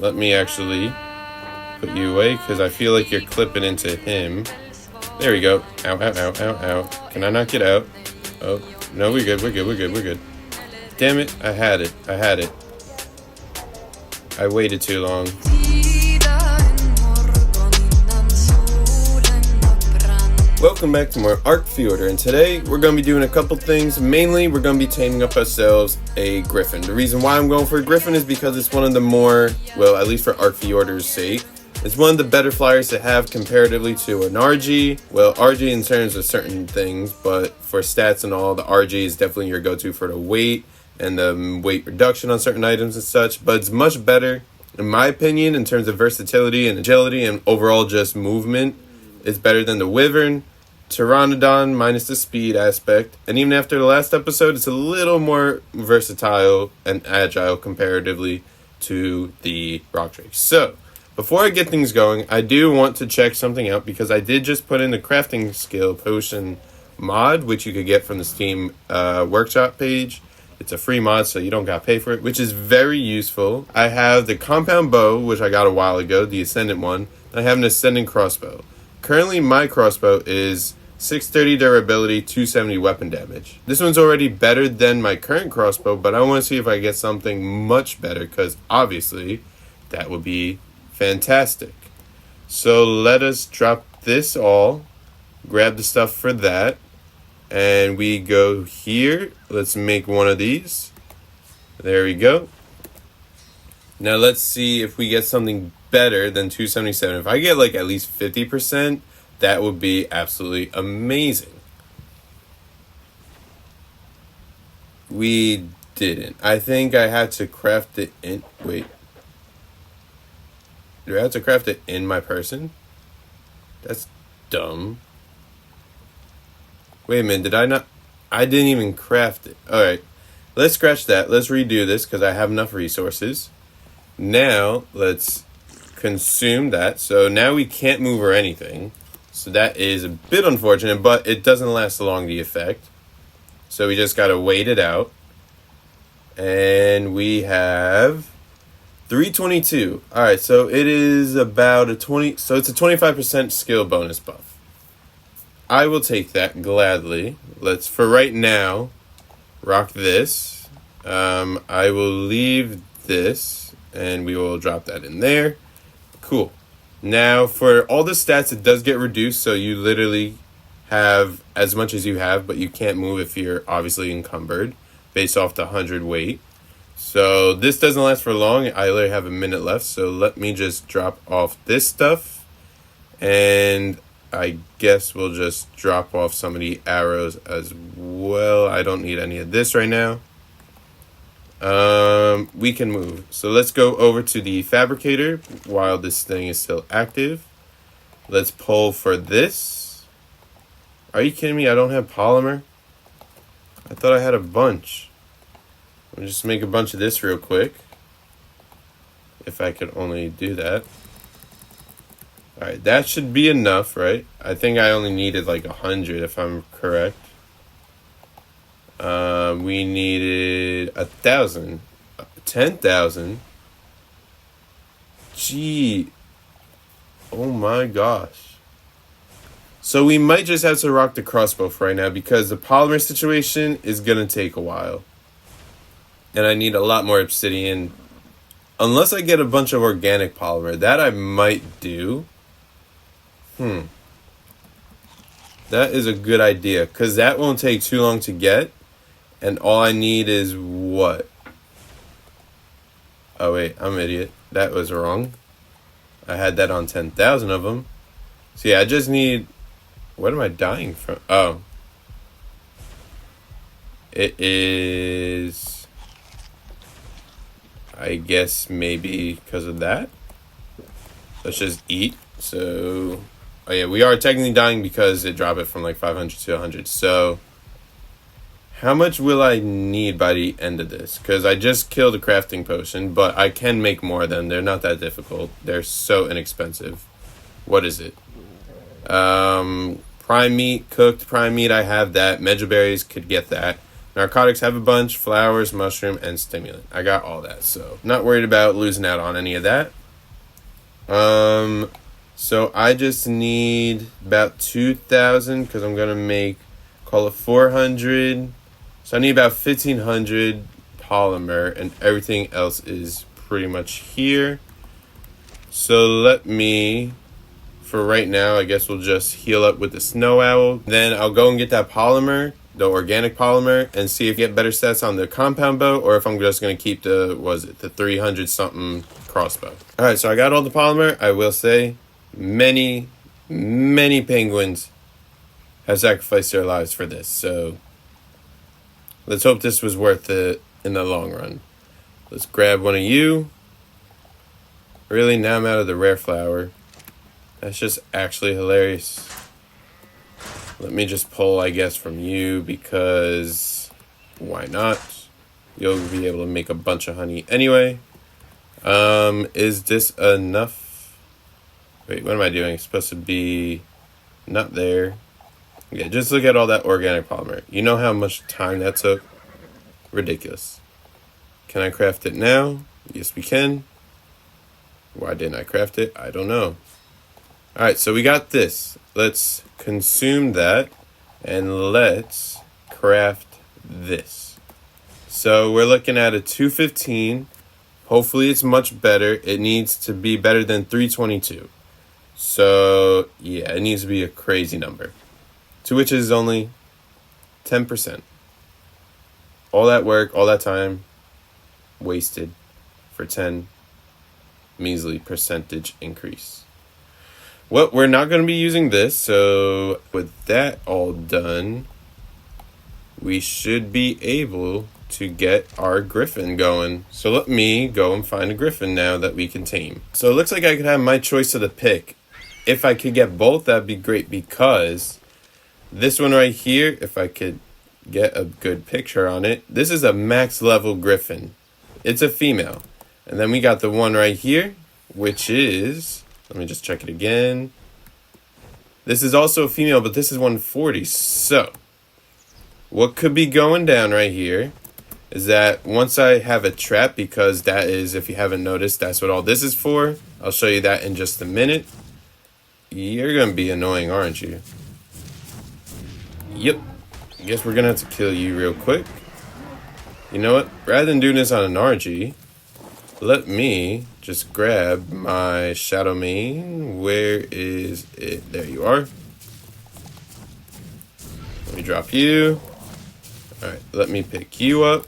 Let me actually put you away because I feel like you're clipping into him. There we go. Ow, ow, ow, ow, ow. Can I not get out? Oh, no, we're good, we're good, we're good, we're good. Damn it, I had it. I waited too long. Welcome back to more ARK Fjordur, and today we're going to be doing a couple things. Mainly, we're going to be taming up ourselves a griffin. The reason why I'm going for a griffin is because it's one of the more, well, at least for ARK Fjordur's sake, it's one of the better flyers to have comparatively to an RG. Well, RG in terms of certain things, but for stats and all, the RG is definitely your go-to for the weight and the weight reduction on certain items and such. But it's much better, in my opinion, in terms of versatility and agility and overall just movement. It's better than the Wyvern, Pteranodon minus the speed aspect, and even after the last episode, it's a little more versatile and agile comparatively to the Rock Drake. So, before I get things going, I do want to check something out because I did just put in the crafting skill potion mod, which you could get from the Steam workshop page. It's a free mod, so you don't gotta pay for it, which is very useful. I have the compound bow, which I got a while ago, the ascendant one, and I have an ascendant crossbow. Currently, my crossbow is 630 durability, 270 weapon damage. This one's already better than my current crossbow, but I want to see if I get something much better, because obviously that would be fantastic. So let us drop this all, grab the stuff for that, and we go here. Let's make one of these. There we go. Now let's see if we get something better than 277. If I get like at least 50%, that would be absolutely amazing. We didn't. I think I had to craft it in... Wait. Do I have to craft it in my person? That's dumb. Wait a minute, did I not... I didn't even craft it. Alright, let's scratch that. Let's redo this because I have enough resources. Now, let's consume that. So now we can't move or anything. So that is a bit unfortunate, but it doesn't last long, the effect. So we just gotta wait it out. And we have 322. Alright, so it is about a 20... So it's a 25% skill bonus buff. I will take that gladly. Let's, for right now, rock this. I will leave this, and we will drop that in there. Cool. Now, for all the stats, it does get reduced, so you literally have as much as you have, but you can't move if you're obviously encumbered, based off the 100 weight. So this doesn't last for long. I literally have a minute left, so let me just drop off this stuff, and I guess we'll just drop off some of the arrows as well. I don't need any of this right now. We can move. So let's go over to the fabricator while this thing is still active. Let's pull for this. Are you kidding me? I don't have polymer. I thought I had a bunch. Let me just make a bunch of this real quick. If I could only do that. Alright, that should be enough, right? I think I only needed like 100 if I'm correct. We needed 1,000. 10,000. Gee. Oh my gosh. So we might just have to rock the crossbow for right now because the polymer situation is going to take a while. And I need a lot more obsidian. Unless I get a bunch of organic polymer. That I might do. That is a good idea. Because that won't take too long to get. And all I need is what? Oh wait, I'm an idiot. That was wrong. I had that on 10,000 of them. So yeah, I just need... What am I dying from? Oh. It is... I guess maybe because of that. Let's just eat. So... Oh yeah, we are technically dying because it dropped it from like 500 to 100. So... How much will I need by the end of this? Because I just killed a crafting potion, but I can make more of them. They're not that difficult. They're so inexpensive. What is it? Prime meat, cooked prime meat, I have that. Mejoberries could get that. Narcotics have a bunch, flowers, mushroom, and stimulant. I got all that, so not worried about losing out on any of that. So I just need about 2,000 because I'm gonna make, call it 400. So I need about 1,500 polymer, and everything else is pretty much here. So let me, for right now, I guess we'll just heal up with the snow owl. Then I'll go and get that polymer, the organic polymer, and see if you get better stats on the compound bow, or if I'm just gonna keep the 300 something crossbow. All right, so I got all the polymer. I will say, many penguins have sacrificed their lives for this. So let's hope this was worth it in the long run. Let's grab one of you. Really, now I'm out of the rare flower. That's just actually hilarious. Let me just pull, I guess, from you because why not? You'll be able to make a bunch of honey anyway. Is this enough? Wait, what am I doing? It's supposed to be not there. Yeah, just look at all that organic polymer. You know how much time that took? Ridiculous. Can I craft it now? Yes, we can. Why didn't I craft it? I don't know. Alright, so we got this. Let's consume that and let's craft this. So we're looking at a 215. Hopefully it's much better. It needs to be better than 322. So yeah, it needs to be a crazy number. To which is only 10%. All that work, all that time wasted for 10 measly percentage increase. Well, we're not going to be using this, so with that all done, we should be able to get our griffin going. So let me go and find a griffin now that we can tame. So it looks like I could have my choice of the pick. If I could get both, that'd be great, because this one right here, if I could get a good picture on it, this is a max level griffin. It's a female. And then we got the one right here, which is, let me just check it again. This is also a female, but this is 140. So what could be going down right here is that once I have a trap, because that is, if you haven't noticed, that's what all this is for. I'll show you that in just a minute. You're going to be annoying, aren't you? Yep. I guess we're going to have to kill you real quick. You know what? Rather than doing this on an RG, let me just grab my shadow mane. Where is it? There you are. Let me drop you. Alright, let me pick you up.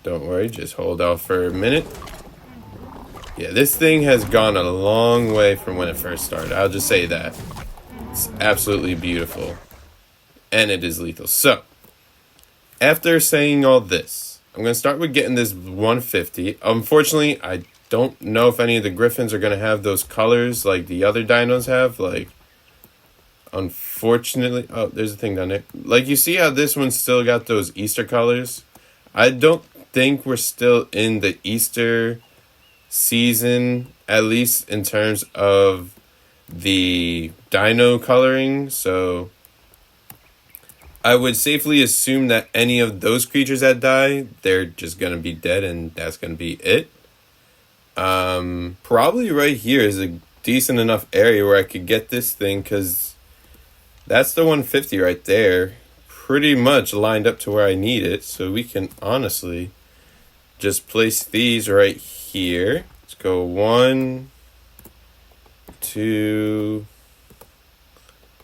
Don't worry, just hold off for a minute. Yeah, this thing has gone a long way from when it first started. I'll just say that. It's absolutely beautiful. And it is lethal. So, after saying all this, I'm going to start with getting this 150. Unfortunately, I don't know if any of the griffins are going to have those colors like the other dinos have. Like, unfortunately... Oh, there's a thing down there. Like, you see how this one's still got those Easter colors? I don't think we're still in the Easter season, at least in terms of the dino coloring. So I would safely assume that any of those creatures that die, they're just going to be dead, and that's going to be it. Probably right here is a decent enough area where I could get this thing, because that's the 150 right there. Pretty much lined up to where I need it. So we can honestly just place these right here. Let's go 1, 2,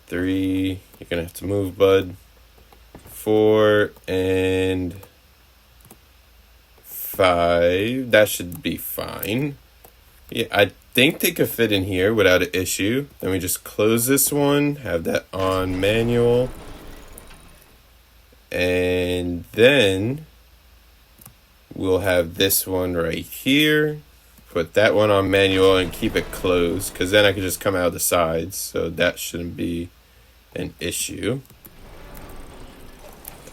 3. You're going to have to move, bud. 4 and 5. That should be fine. Yeah, I think they could fit in here without an issue. Then we just close this one, have that on manual. And then we'll have this one right here. Put that one on manual and keep it closed, because then I can just come out of the sides. So that shouldn't be an issue.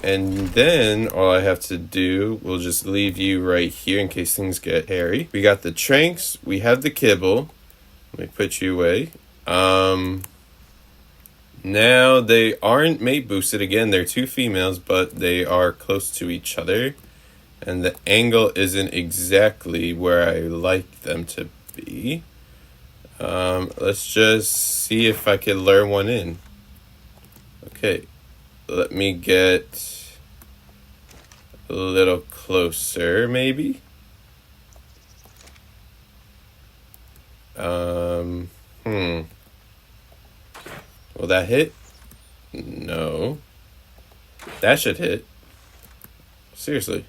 And then all I have to do, we'll just leave you right here in case things get hairy. We got the tranks. We have the kibble. Let me put you away. Now, they aren't mate boosted. Again, they're two females, but they are close to each other. And the angle isn't exactly where I like them to be. Let's just see if I can lure one in. Okay, let me get a little closer, maybe. Will that hit? No. That should hit. Seriously.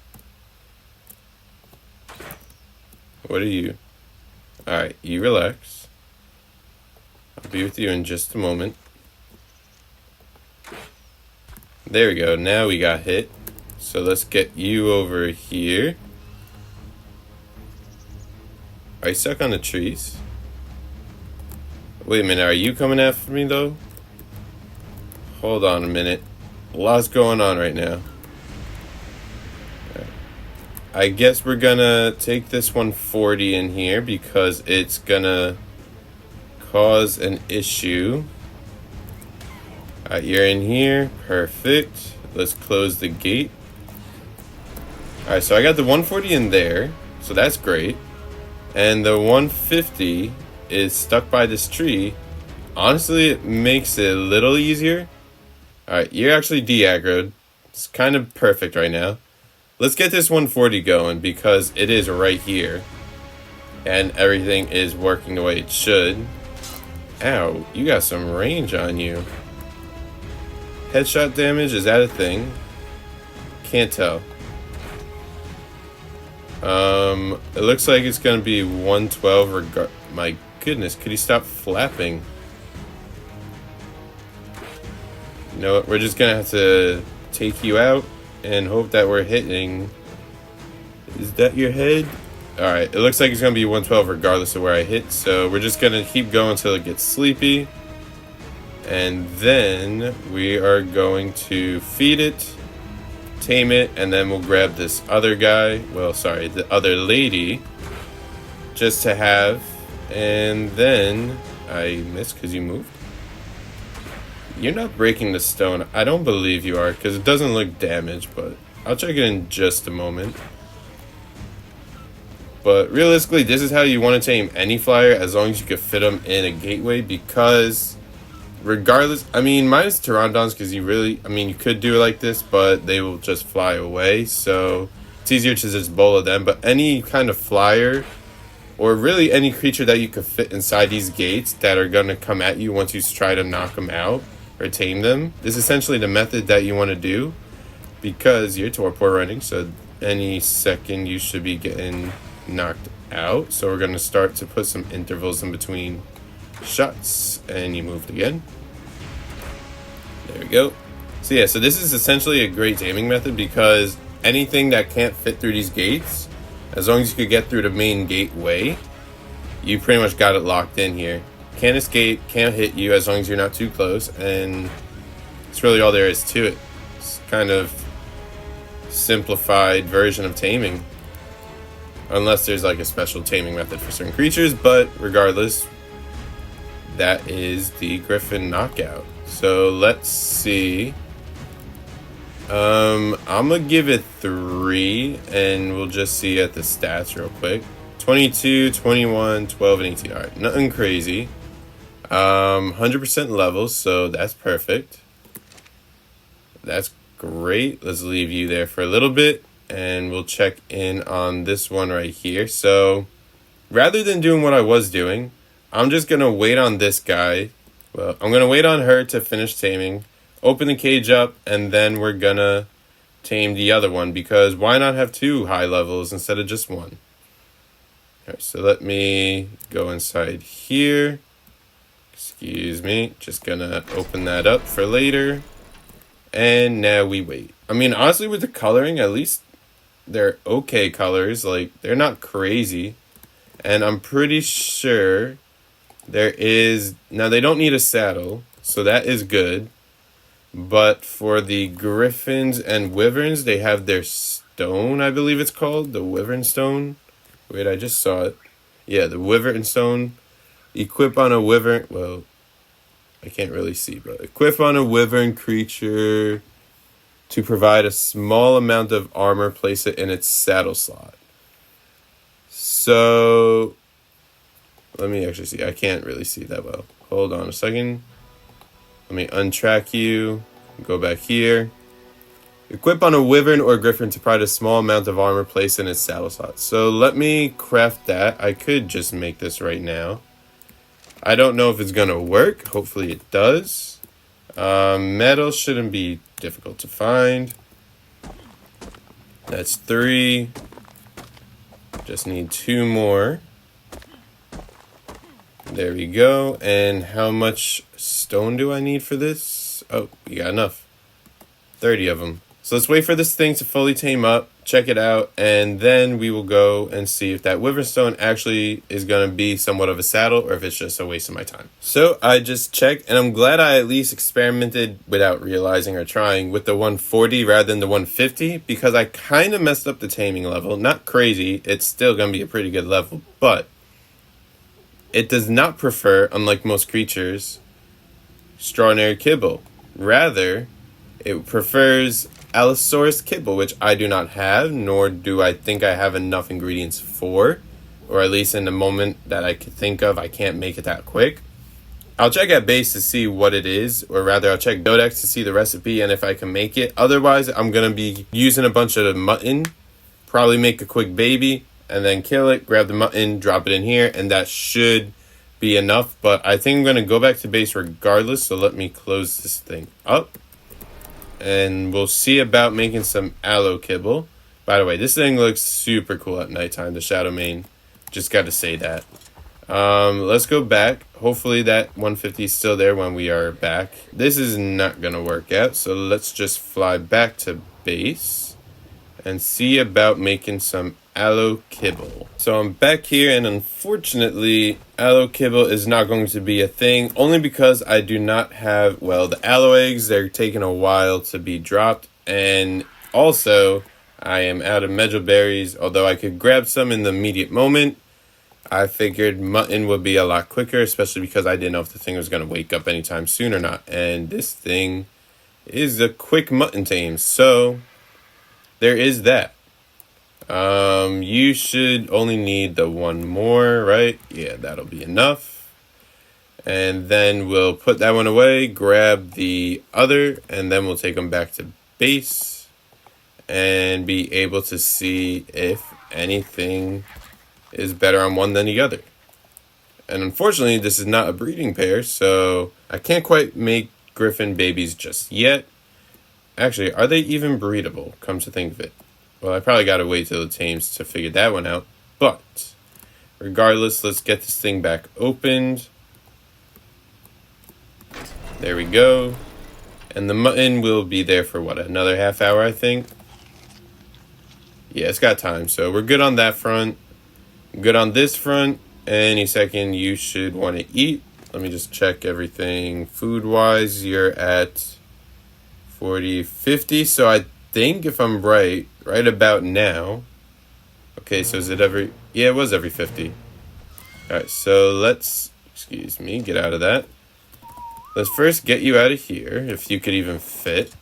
What are you? Alright, you relax. I'll be with you in just a moment. There we go. Now we got hit. So let's get you over here. Are you stuck on the trees? Wait a minute. Are you coming after me, though? Hold on a minute. A lot's going on right now. I guess we're gonna take this 140 in here because it's gonna cause an issue. Alright, you're in here. Perfect. Let's close the gate. Alright, so I got the 140 in there. So that's great. And the 150 is stuck by this tree. Honestly, it makes it a little easier. Alright, you're actually de-aggroed. It's kind of perfect right now. Let's get this 140 going because it is right here. And everything is working the way it should. Ow, you got some range on you. Headshot damage, is that a thing? Can't tell. It looks like it's gonna be 112 my goodness, could he stop flapping? You know what, we're just gonna have to take you out and hope that we're hitting. Is that your head? Alright, it looks like it's gonna be 112 regardless of where I hit, so we're just gonna keep going until it gets sleepy. And then we are going to feed it, tame it, and then we'll grab this other guy, well, sorry, the other lady, just to have. And then I missed because you moved. You're not breaking the stone. I don't believe you are because it doesn't look damaged, but I'll check it in just a moment. But realistically, this is how you want to tame any flyer as long as you can fit them in a gateway because regardless, I mean, minus pteranodons because you could do it like this, but they will just fly away. So it's easier to just bowl at them. But any kind of flyer or really any creature that you could fit inside these gates that are going to come at you once you try to knock them out or tame them is essentially the method that you want to do because you're torpor running, so any second you should be getting knocked out. So we're going to start to put some intervals in between shots, and you moved again. There we go. So yeah, so this is essentially a great taming method because anything that can't fit through these gates, as long as you could get through the main gateway, you pretty much got it locked in here. Can't escape, can't hit you as long as you're not too close, and it's really all there is to it. It's kind of simplified version of taming. Unless there's like a special taming method for certain creatures, but regardless, that is the Griffin knockout. So let's see. I'm gonna give it 3, and we'll just see at the stats real quick. 22, 21, 12, and 18. Alright, nothing crazy. 100% levels, so that's perfect. That's great. Let's leave you there for a little bit, and we'll check in on this one right here. So, rather than doing what I was doing, I'm just gonna wait on this guy. Well, I'm gonna wait on her to finish taming, open the cage up, and then we're gonna tame the other one, because why not have 2 high levels instead of just 1? Alright, so let me go inside here. Excuse me, just gonna open that up for later. And now we wait. I mean, honestly, with the coloring, at least they're okay colors. Like, they're not crazy. And I'm pretty sure there is... Now, they don't need a saddle, so that is good. But for the griffins and wyverns, they have their stone, I believe it's called. The wyvern stone. Wait, I just saw it. Yeah, the wyvern stone. Equip on a wyvern... Well, I can't really see, but equip on a wyvern creature to provide a small amount of armor, place it in its saddle slot. So, let me actually see. I can't really see that well. Hold on a second. Let me untrack you. Go back here. Equip on a wyvern or griffin to provide a small amount of armor, placed in its saddle slot. So let me craft that. I could just make this right now. I don't know if it's going to work. Hopefully it does. Metal shouldn't be difficult to find. That's 3. Just need 2 more. There we go. And how much stone do I need for this? Oh, we got enough. 30 of them. So let's wait for this thing to fully tame up, check it out, and then we will go and see if that wyvern stone actually is going to be somewhat of a saddle or if it's just a waste of my time. So I just checked, and I'm glad I at least experimented without realizing or trying with the 140 rather than the 150, because I kind of messed up the taming level. Not crazy, it's still going to be a pretty good level, but it does not prefer, unlike most creatures, strawberry kibble. Rather, it prefers Allosaurus kibble, which I do not have, nor do I think I have enough ingredients for, or at least in the moment that I could think of, I can't make it that quick. I'll check at base to see what it is, or rather I'll check Codex to see the recipe and if I can make it. Otherwise, I'm going to be using a bunch of mutton, probably make a quick baby, and then kill it, grab the mutton, drop it in here, and that should be enough. But I think I'm going to go back to base regardless, so let me close this thing up. And we'll see about making some aloe kibble. By the way, this thing looks super cool at nighttime, the Shadow Mane. Just got to say that. Let's go back. Hopefully that 150 is still there when we are back. This is not going to work out, so let's just fly back to base and see about making some aloe kibble. So I'm back here, and unfortunately aloe kibble is not going to be a thing, only because I do not have, well, the aloe eggs. They're taking a while to be dropped, and also I am out of mejoberries. Although I could grab some in the immediate moment, I figured mutton would be a lot quicker, especially because I didn't know if the thing was going to wake up anytime soon or not. And this thing is a quick mutton tame, so there is that. You should only need the 1 more, right? Yeah, that'll be enough. And then we'll put that one away, grab the other, and then we'll take them back to base and be able to see if anything is better on one than the other. And unfortunately, this is not a breeding pair, so I can't quite make griffin babies just yet. Actually, are they even breedable, come to think of it? Well, I probably gotta wait till it tames to figure that one out. But regardless, let's get this thing back opened. There we go. And the mutton will be there for what, another half hour, I think? Yeah, it's got time, so we're good on that front. Good on this front. Any second you should want to eat. Let me just check everything food-wise. You're at 40, 50, so I think if I'm right about now. Okay, so is it every... Yeah, it was every 50. Alright, so let's... Excuse me, get out of that. Let's first get you out of here, if you could even fit.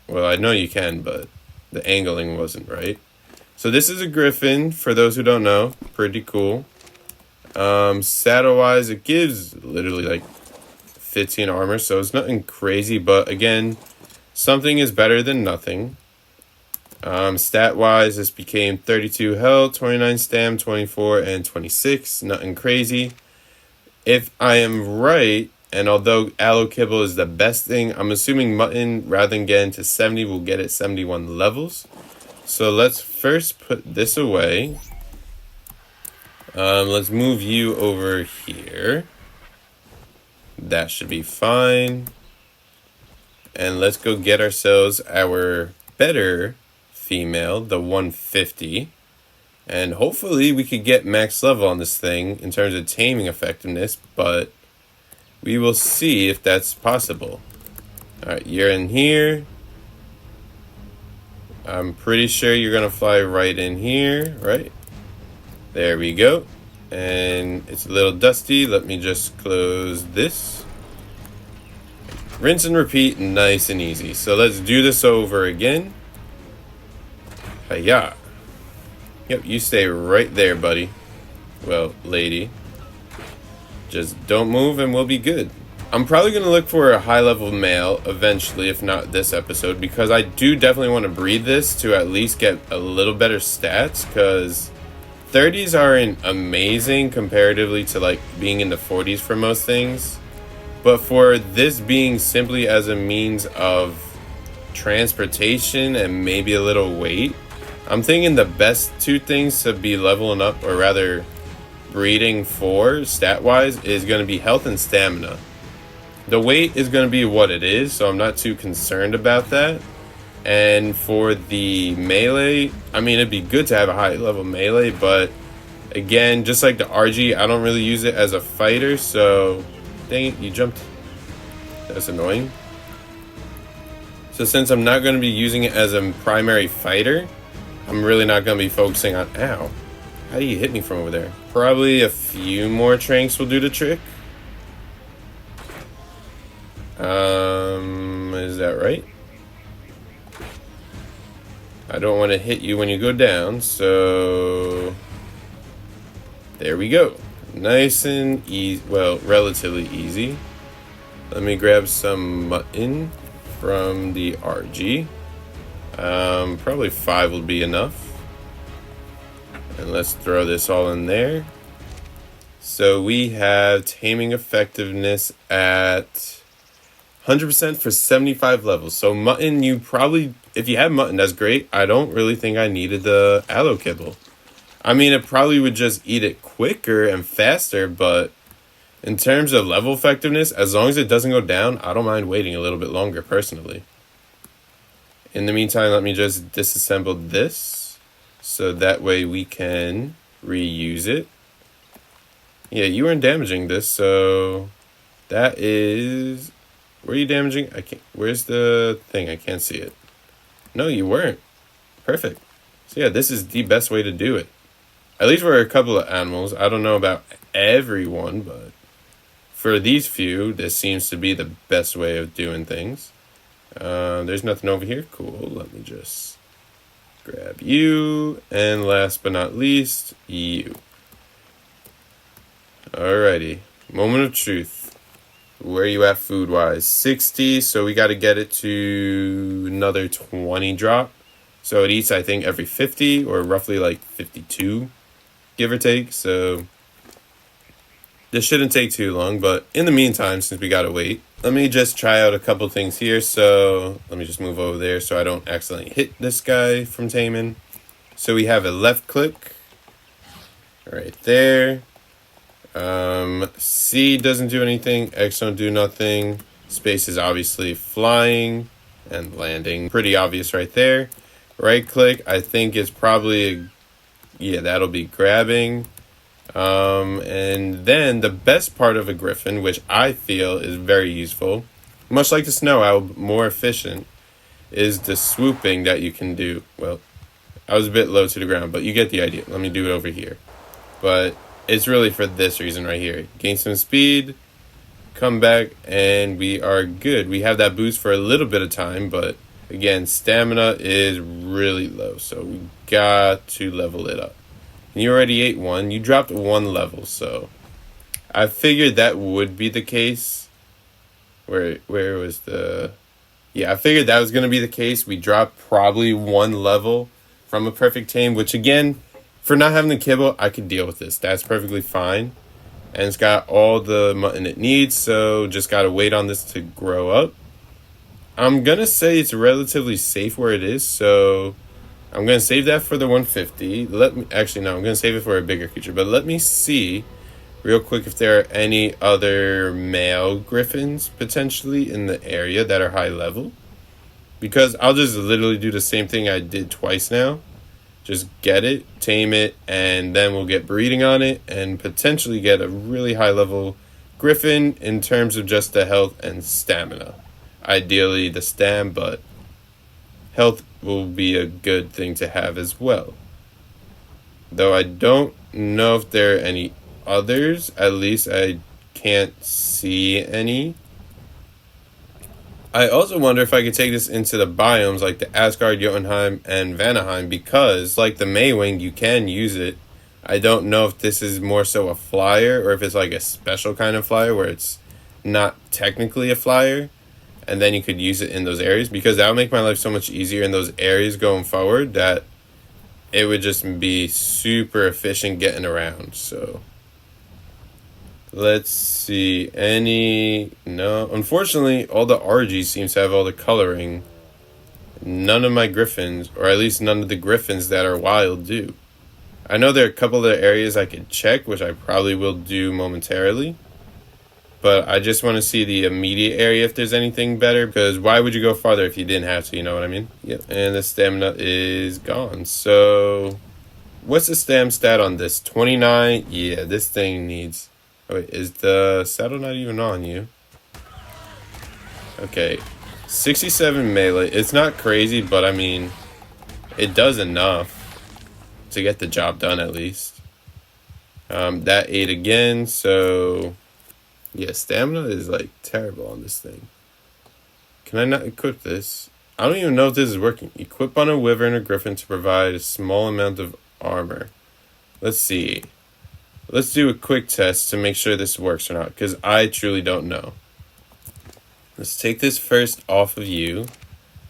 Well, I know you can, but the angling wasn't right. So this is a griffin, for those who don't know. Pretty cool. Saddle-wise, it gives literally like 15 armor, so it's nothing crazy, but again, something is better than nothing. Stat-wise, this became 32 health, 29 stam, 24, and 26. Nothing crazy. If I am right, and although aloe kibble is the best thing, I'm assuming mutton, rather than getting to 70, will get at 71 levels. So let's first put this away. Let's move you over here. That should be fine. And let's go get ourselves our better female, the 150. And hopefully we could get max level on this thing in terms of taming effectiveness, but we will see if that's possible. Alright, you're in here. I'm pretty sure you're going to fly right in here, right? There we go. And it's a little dusty. Let me just close this. Rinse and repeat, nice and easy. So let's do this over again. Hiya. Yep, you stay right there, buddy. Well, lady. Just don't move and we'll be good. I'm probably going to look for a high-level male eventually, if not this episode, because I do definitely want to breed this to at least get a little better stats, because 30s aren't amazing comparatively to like being in the 40s for most things. But for this being simply as a means of transportation and maybe a little weight, I'm thinking the best two things to be leveling up, or rather breeding for stat-wise, is going to be health and stamina. The weight is going to be what it is, so I'm not too concerned about that. And for the melee, I mean, it'd be good to have a high-level melee, but again, just like the RG, I don't really use it as a fighter, so... Dang it, you jumped. That's annoying. So since I'm not going to be using it as a primary fighter, I'm really not going to be focusing on... Ow. How do you hit me from over there? Probably a few more tranks will do the trick. Is that right? I don't want to hit you when you go down, so... There we go. Nice and easy. Well, relatively easy. Let me grab some mutton from the RG. Probably 5 will be enough. And let's throw this all in there. So we have taming effectiveness at 100% for 75 levels. So mutton, you probably, if you have mutton, that's great. I don't really think I needed the aloe kibble. I mean, it probably would just eat it quicker and faster, but in terms of level effectiveness, as long as it doesn't go down, I don't mind waiting a little bit longer, personally. In the meantime, let me just disassemble this, so that way we can reuse it. Yeah, you weren't damaging this, so that is... Were you damaging? I can't... Where's the thing? I can't see it. No, you weren't. Perfect. So yeah, this is the best way to do it. At least for a couple of animals. I don't know about everyone, but for these few, this seems to be the best way of doing things. There's nothing over here. Cool. Let me just grab you. And last but not least, you. Alrighty. Moment of truth. Where are you at food-wise? 60, so we got to get it to another 20 drop. So it eats, I think, every 50, or roughly like 52. Give or take, so this shouldn't take too long, but in the meantime, since we gotta wait, let me just try out a couple things here. So let me just move over there so I don't accidentally hit this guy from taming. So we have a left click right there. C doesn't do anything, X don't do nothing. Space is obviously flying and landing, pretty obvious right there. Right click, I think is probably yeah, that'll be grabbing. And then the best part of a griffin, which I feel is very useful, much like the snow owl, more efficient, is the swooping that you can do. Well, I was a bit low to the ground, but you get the idea. Let me do it over here. But it's really for this reason right here. Gain some speed, come back, and we are good. We have that boost for a little bit of time, but again, stamina is really low, so we got to level it up. And you already ate one. You dropped 1 level, so I figured that would be the case. Where was the... Yeah, I figured that was going to be the case. We dropped probably 1 level from a perfect tame, which again, for not having the kibble, I could deal with this. That's perfectly fine. And it's got all the mutton it needs, so just got to wait on this to grow up. I'm going to say it's relatively safe where it is, so I'm going to save that for the 150. Actually, no, I'm going to save it for a bigger creature, but let me see real quick if there are any other male griffins potentially in the area that are high level. Because I'll just literally do the same thing I did twice now. Just get it, tame it, and then we'll get breeding on it and potentially get a really high level griffin in terms of just the health and stamina. Ideally the stam, but health will be a good thing to have as well. Though I don't know if there are any others. At least I can't see any. I also wonder if I could take this into the biomes like the Asgard, Jotunheim, and Vanaheim, because like the Maywing, you can use it. I don't know if this is more so a flyer or if it's like a special kind of flyer where it's not technically a flyer, and then you could use it in those areas, because that would make my life so much easier in those areas going forward, that it would just be super efficient getting around. So let's see. No, unfortunately, all the RGs seems to have all the coloring. None of my griffins, or at least none of the griffins that are wild, do. I know there are a couple of areas I could check, which I probably will do momentarily. But I just want to see the immediate area if there's anything better, because why would you go farther if you didn't have to, you know what I mean? Yep. And the stamina is gone. So what's the stam stat on this? 29? Yeah, this thing needs... Oh, wait, is the saddle not even on you? Okay. 67 melee. It's not crazy, but I mean, it does enough to get the job done at least. That 8 again, so... Yeah, stamina is like terrible on this thing. Can I not equip this? I don't even know if this is working. Equip on a wyvern or griffin to provide a small amount of armor. Let's see. Let's do a quick test to make sure this works or not, because I truly don't know. Let's take this first off of you,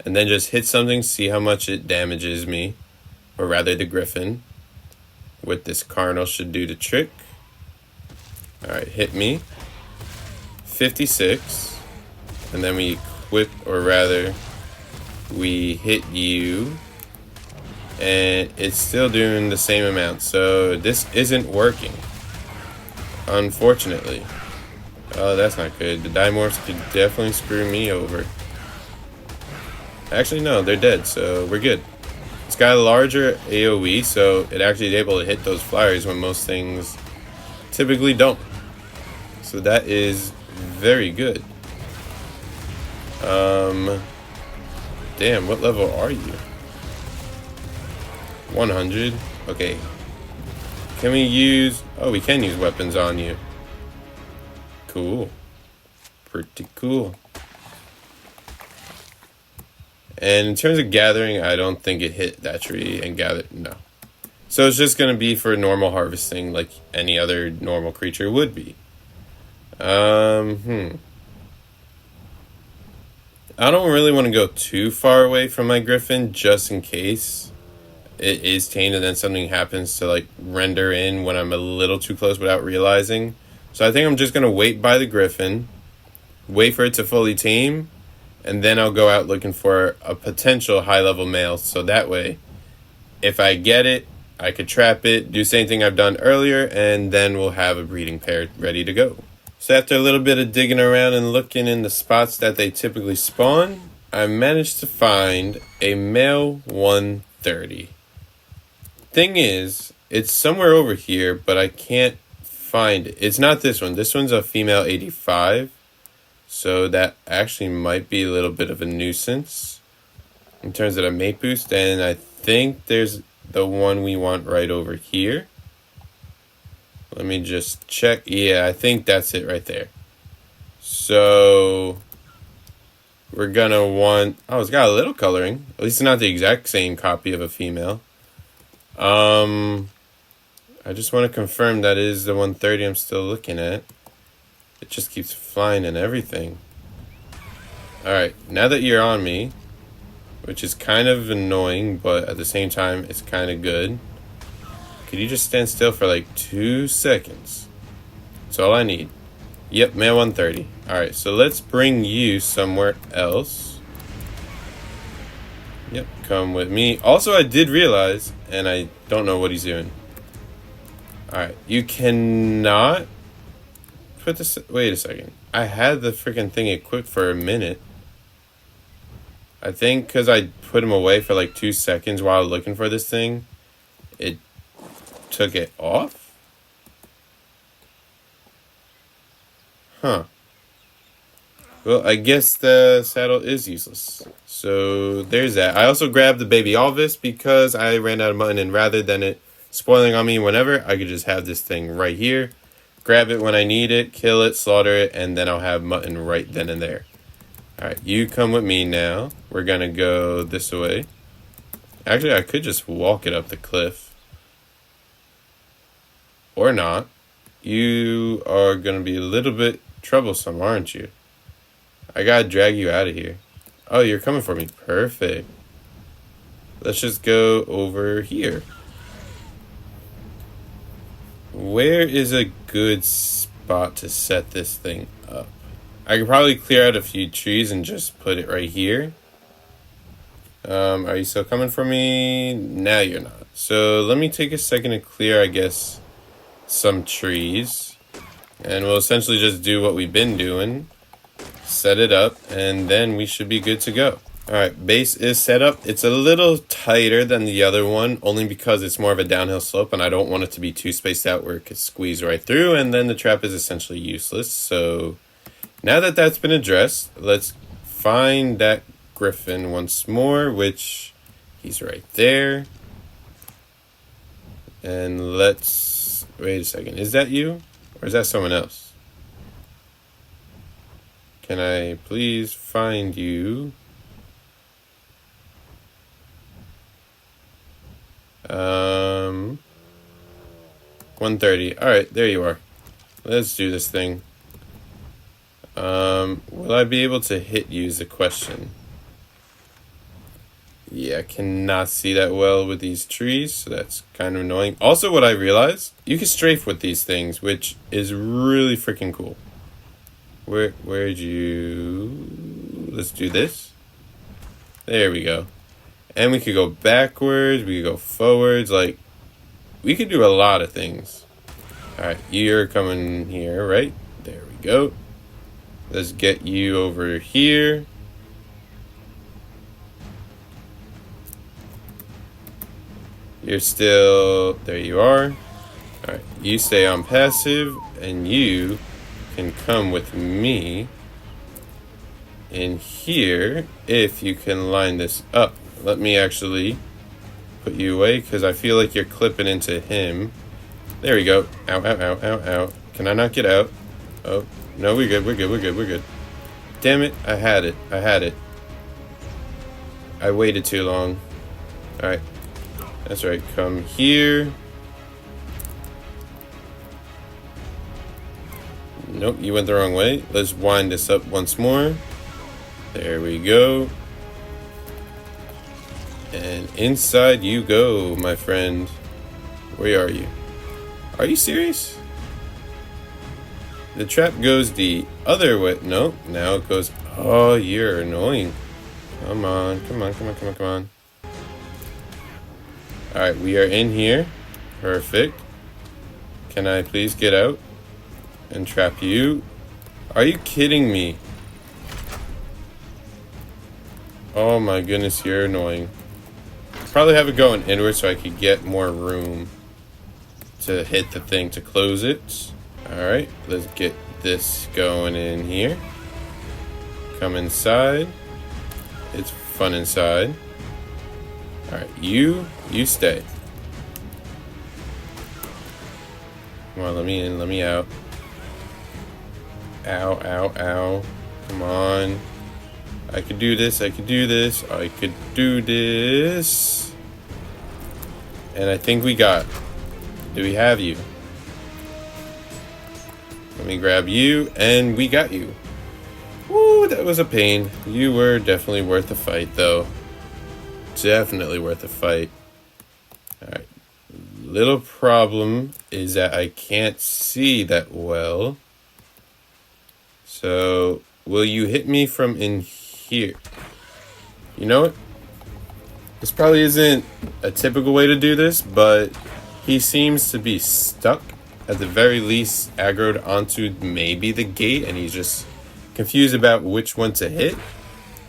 and then just hit something, see how much it damages me, or rather the griffin. With this Carnal should do the trick. Alright, hit me. 56, and then we equip, or rather we hit you, and it's still doing the same amount, so this isn't working, unfortunately. Oh, that's not good. The Dimorphs could definitely screw me over. Actually no, they're dead, so we're good. It's got a larger AoE, so it actually is able to hit those flyers when most things typically don't, so that is very good. Damn, what level are you? 100. Okay. Can we use... Oh, we can use weapons on you. Cool. Pretty cool. And in terms of gathering, I don't think it hit that tree and gathered... No. So it's just going to be for normal harvesting like any other normal creature would be. I don't really want to go too far away from my griffin, just in case it is tamed and then something happens to like render in when I'm a little too close without realizing. So I think I'm just going to wait by the griffin, wait for it to fully tame, and then I'll go out looking for a potential high level male, so that way if I get it, I could trap it, do the same thing I've done earlier, and then we'll have a breeding pair ready to go. So after a little bit of digging around and looking in the spots that they typically spawn, I managed to find a male 130. Thing is, it's somewhere over here, but I can't find it. It's not this one. This one's a female 85. So that actually might be a little bit of a nuisance in terms of a mate boost. And I think there's the one we want right over here. Let me just check. Yeah, I think that's it right there. So we're gonna want... Oh, it's got a little coloring. At least it's not the exact same copy of a female. I just want to confirm that is the 130 I'm still looking at. It just keeps flying and everything. Alright, now that you're on me, which is kind of annoying, but at the same time, it's kind of good. Could you just stand still for like 2 seconds? That's all I need. Yep, male 130. Alright, so let's bring you somewhere else. Yep, come with me. Also, I did realize, and I don't know what he's doing. Alright, you cannot put this... Wait a second. I had the freaking thing equipped for a minute. I think because I put him away for like 2 seconds while looking for this thing, it took it off? Huh. Well, I guess the saddle is useless. So there's that. I also grabbed the baby Alvis because I ran out of mutton, and rather than it spoiling on me whenever, I could just have this thing right here, grab it when I need it, kill it, slaughter it, and then I'll have mutton right then and there. Alright, you come with me now. We're gonna go this way. Actually, I could just walk it up the cliff. Or not. You are gonna be a little bit troublesome, aren't you? I gotta drag you out of here. Oh, you're coming for me. Perfect. Let's just go over here. Where is a good spot to set this thing up? I could probably clear out a few trees and just put it right here. Are you still coming for me? Now you're not. So let me take a second to clear, I guess, some trees. And we'll essentially just do what we've been doing. Set it up, and then we should be good to go. Alright, base is set up. It's a little tighter than the other one, only because it's more of a downhill slope, and I don't want it to be too spaced out where it could squeeze right through, and then the trap is essentially useless. So now that that's been addressed, let's find that griffin once more, which he's right there. And let's... wait a second. Is that you? Or is that someone else? Can I please find you? 130. Alright, there you are. Let's do this thing. Will I be able to hit you is the question. Yeah, I cannot see that well with these trees, so that's kind of annoying. Also, what I realized, you can strafe with these things, which is really freaking cool. Where'd you... let's do this. There we go. And we could go backwards, we could go forwards, like, we could do a lot of things. Alright, you're coming here, right? There we go. Let's get you over here. You're still... there you are. Alright, you stay on passive, and you can come with me in here if you can line this up. Let me actually put you away because I feel like you're clipping into him. There we go. Ow, ow, ow, ow, ow. Can I not get out? Oh, no, we're good, we're good, we're good, we're good. Damn it, I had it, I had it. I waited too long. Alright, that's right, come here. Nope, you went the wrong way. Let's wind this up once more. There we go. And inside you go, my friend. Where are you? Are you serious? The trap goes the other way. Nope, now it goes... oh, you're annoying. Come on, come on, come on, come on, come on. Alright, we are in here. Perfect. Can I please get out and trap you? Are you kidding me? Oh my goodness, you're annoying. Probably have it going inward so I could get more room to hit the thing to close it. Alright, let's get this going in here. Come inside. It's fun inside. Alright, you stay. Come on, let me in, let me out. Ow, ow, ow. Come on. I could do this, I could do this, I could do this. And I think we got... do we have you? Let me grab you, and we got you. Woo, that was a pain. You were definitely worth the fight, though. Definitely worth the fight. Alright. Little problem is that I can't see that well. So, will you hit me from in here? You know what? This probably isn't a typical way to do this, but he seems to be stuck, at the very least, aggroed onto maybe the gate, and he's just confused about which one to hit.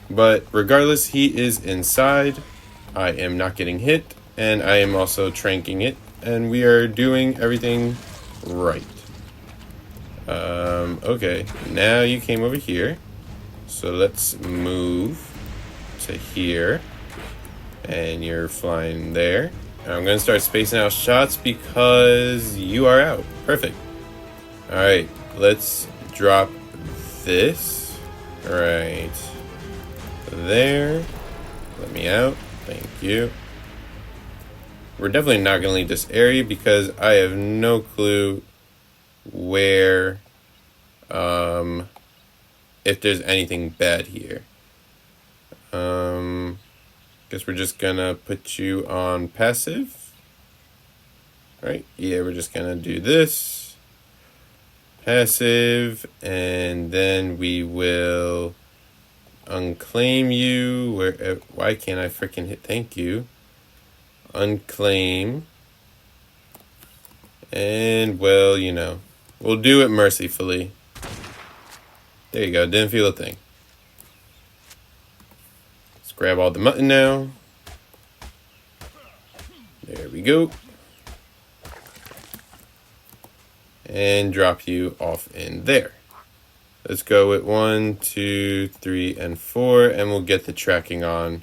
But regardless, he is inside. I am not getting hit, and I am also tranking it, and we are doing everything right. Okay, now you came over here, so let's move to here, and you're flying there. I'm gonna start spacing out shots because you are out. Perfect. Alright, let's drop this. Alright. there. Let me out. Thank you. We're definitely not going to leave this area because I have no clue where, if there's anything bad here. Guess we're just going to put you on passive. Right? Yeah, we're just going to do this. Passive, and then we will unclaim you. Why can't I freaking hit thank you? Unclaim. And, well, you know, we'll do it mercifully. There you go, didn't feel a thing. Let's grab all the mutton now. There we go. And drop you off in there. Let's go with 1, 2, 3, and 4, and we'll get the tracking on.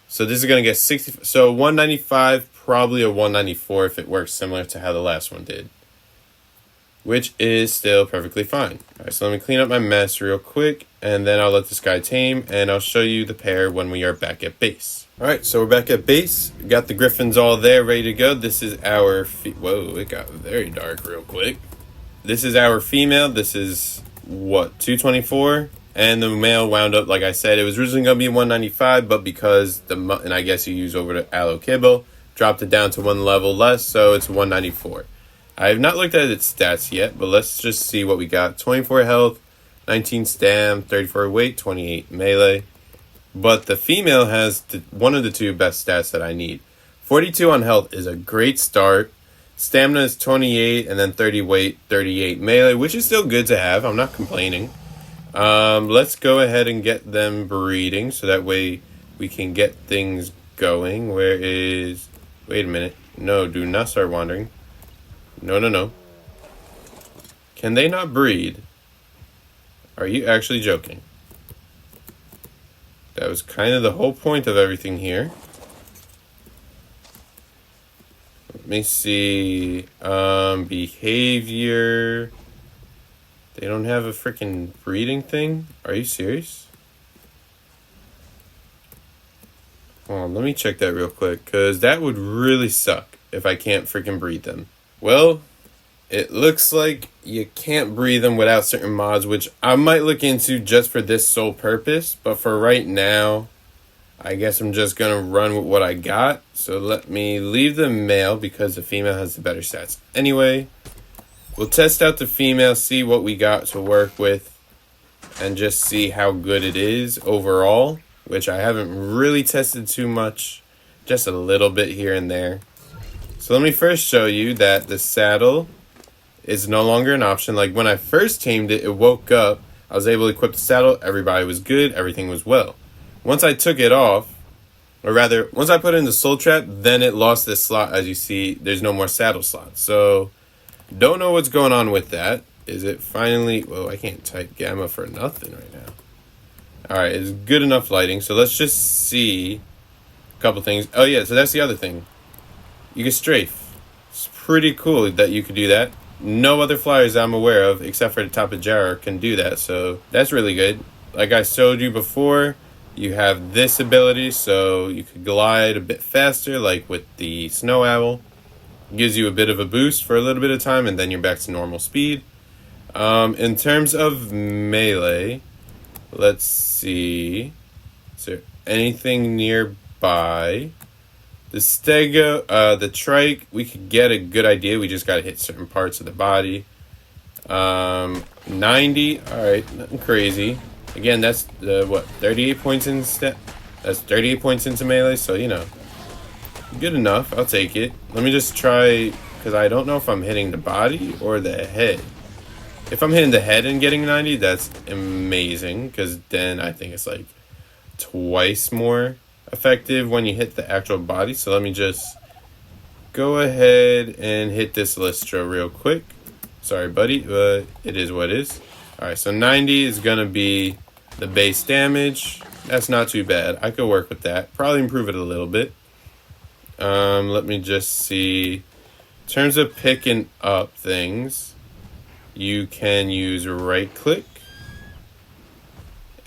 So this is going to get 60. So 195, probably a 194 if it works similar to how the last one did. Which is still perfectly fine. Alright, so let me clean up my mess real quick, and then I'll let this guy tame, and I'll show you the pair when we are back at base. Alright, so we're back at base. We got the griffins all there, ready to go. This is our... Whoa, it got very dark real quick. This is our female. This is, what, 224? And the male wound up, like I said, it was originally going to be 195, but because the mutton, I guess you use over to aloe kibble, dropped it down to one level less, so it's 194. I have not looked at its stats yet, but let's just see what we got. 24 health, 19 stam, 34 weight, 28 melee. But the female has one of the two best stats that I need. 42 on health is a great start. Stamina is 28, and then 30 weight, 38 melee, which is still good to have. I'm not complaining. Let's go ahead and get them breeding, so that way we can get things going. Where is... Wait a minute. No, do not start wandering. No. Can they not breed? Are you actually joking? That was kind of the whole point of everything here. Let me see. Behavior. They don't have a freaking breeding thing? Are you serious? Hold on, let me check that real quick, because that would really suck if I can't freaking breed them. Well, it looks like you can't breed them without certain mods, which I might look into just for this sole purpose. But for right now, I guess I'm just going to run with what I got. So let me leave the male because the female has the better stats. Anyway, we'll test out the female, see what we got to work with, and just see how good it is overall, which I haven't really tested too much, just a little bit here and there. So let me first show you that the saddle is no longer an option. Like when I first tamed it, it woke up. I was able to equip the saddle. Everybody was good. Everything was well. Once I took it off, or rather, once I put it in the soul trap, then it lost this slot. As you see, there's no more saddle slots. So don't know what's going on with that. Is it finally... Whoa, I can't type gamma for nothing right now. Alright, it's good enough lighting. So let's just see a couple things. Oh yeah, so that's the other thing. You can strafe. It's pretty cool that you could do that. No other flyers I'm aware of, except for the top of Jarrah, can do that. So that's really good. Like I showed you before, you have this ability, so you could glide a bit faster, like with the Snow Owl. Gives you a bit of a boost for a little bit of time, and then you're back to normal speed. In terms of melee, let's see. Is there anything nearby? The stego, the trike, we could get a good idea. We just got to hit certain parts of the body. 90, alright, nothing crazy. Again, that's, 38 points in step? That's 38 points into melee, so, you know, good enough. I'll take it. Let me just try, because I don't know if I'm hitting the body or the head. If I'm hitting the head and getting 90, that's amazing, because then I think it's like twice more effective when you hit the actual body. So let me just go ahead and hit this Lystra real quick. Sorry, buddy, but it is what it is. Alright, so 90 is going to be the base damage. That's not too bad. I could work with that. Probably improve it a little bit. Let me just see. In terms of picking up things, you can use right click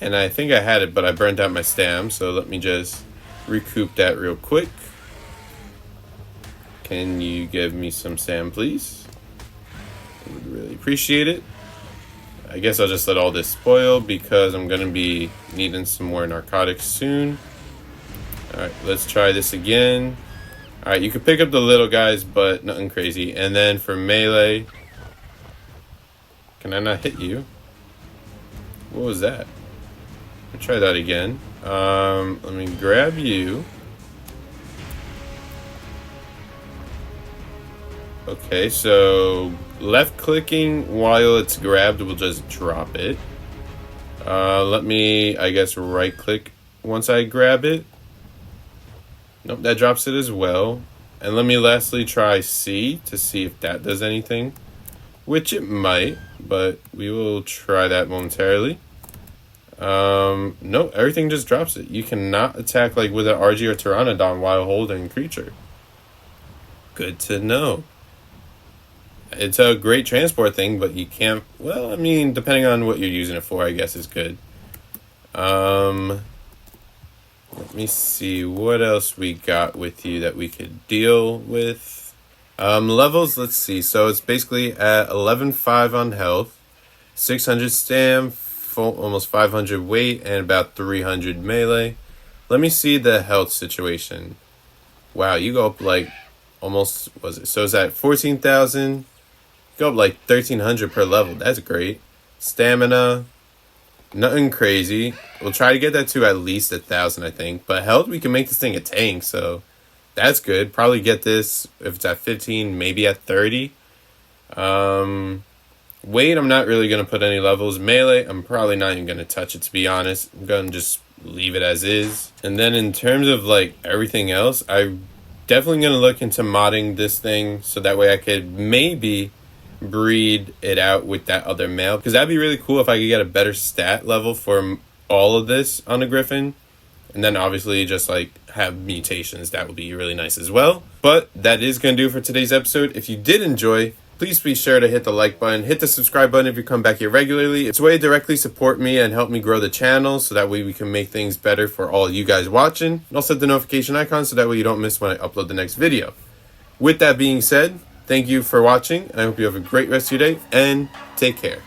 And I think I had it, but I burnt out my stam. So let me just recoup that real quick. Can you give me some stam, please? I would really appreciate it. I guess I'll just let all this spoil because I'm going to be needing some more narcotics soon. Alright, let's try this again. Alright, you can pick up the little guys, but nothing crazy. And then for melee... Can I not hit you? What was that? I'll try that again. Let me grab you. Okay, so left clicking while it's grabbed will just drop it. Let me, I guess, right click once I grab it. Nope, that drops it as well. And let me lastly try C to see if that does anything, which it might, but we will try that momentarily. No, everything just drops it. You cannot attack like with an RG or Pteranodon while holding creature. Good to know. It's a great transport thing, but you can't... Well, I mean, depending on what you're using it for, I guess is good. Let me see what else we got with you that we could deal with. Levels, let's see. So it's basically at 11.5 on health, 600 stam, almost 500 weight, and about 300 melee. Let me see the health situation. Wow, you go up like almost... Was it? So it's at 14,000... Go up like 1,300 per level. That's great. Stamina, nothing crazy. We'll try to get that to at least 1,000, I think. But health, we can make this thing a tank, so that's good. Probably get this if it's at 15, maybe at 30. Weight, I'm not really going to put any levels. Melee, I'm probably not even going to touch it, to be honest. I'm going to just leave it as is. And then in terms of like everything else, I'm definitely going to look into modding this thing so that way I could maybe breed it out with that other male, because that'd be really cool if I could get a better stat level for all of this on a griffin, and then obviously just like have mutations. That would be really nice as well. But that is going to do it for today's episode. If you did enjoy, please be sure to hit the like button, hit the subscribe button if you come back here regularly. It's a way to directly support me and help me grow the channel, so that way we can make things better for all you guys watching. And also hit the notification icon so that way you don't miss when I upload the next video. With that being said, thank you for watching, and I hope you have a great rest of your day, and take care.